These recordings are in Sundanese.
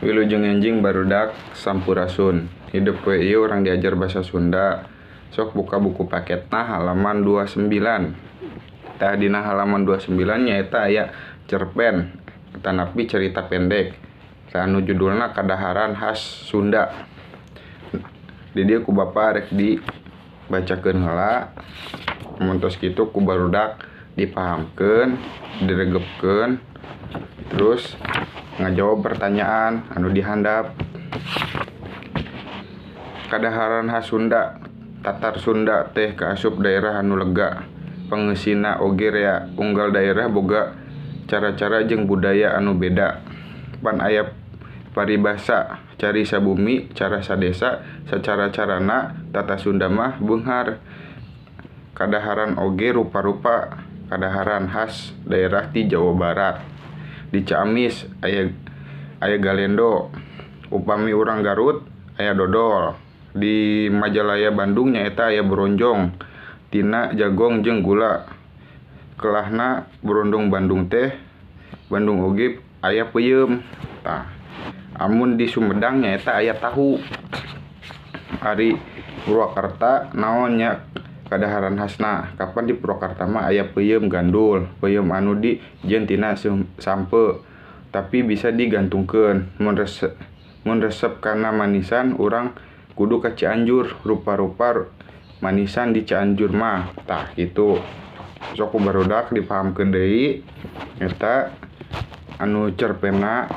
Wilujeng enjing barudak sampurasun. Hidup we ieu orang diajar bahasa Sunda. Sok buka buku paketna halaman 29. Tah dina halaman 29 nyaeta aya cerpen tanapi cerita pendek. Tah anu judulna Kadaharan Khas Sunda. Di dieu ku bapa rek dibacakeun heula. Mun tos kitu ku barudak dipahamkeun, diregepkeun, terus ngajawab pertanyaan anu dihandap. Kadaharan khas Sunda. Tatar Sunda teh kaasup daerah anu lega. Pangeusina oge rea unggal daerah boga cara-cara jeung budaya anu beda. Pan aya paribasa cari sabumi, cara sadesa, sacara-carana tata Sunda mah beunghar. Kadaharan oge rupa-rupa kadaharan khas daerah ti Jawa Barat. Di Ciamis aya galendo, upami urang Garut aya dodol. Di Majalaya Bandung nyaeta aya bronjong tina jagong jeung gula. Kelahna brondong Bandung teh Bandung oge aya peuyeum. Tah amun di Sumedang nyaeta aya tahu. Ari Purwakarta naon nya kadaharan khasna. Kapan di Purwakarta mah aya peuyeum gandul, peuyeum anu dijieun tina sampe tapi bisa digantungkeun. Mun resep kana manisan urang kudu ka Cianjur, rupa-rupa manisan di Cianjur mah. Tah gitu. Sok barudak dipahamkeun deui eta anu cerpenna.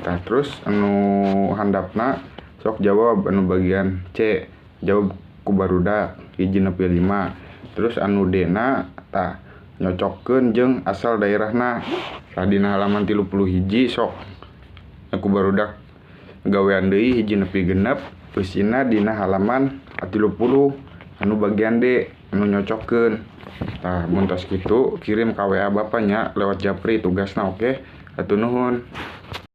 Tah terus anu handapna sok jawab anu bagian C. Jawab ku barudak hiji nepi 5. Terus anu D-na tah nyocokkeun jeung asal daerahna. Tah dina halaman 31 sok aku barudak gawean deui hiji nepi 6. Eusina dina halaman 30 anu bagian D anu nyocokkeun. Tah mun tos kitu kirim ka WA bapaknya lewat japri tugasna. Oke, hatur nuhun.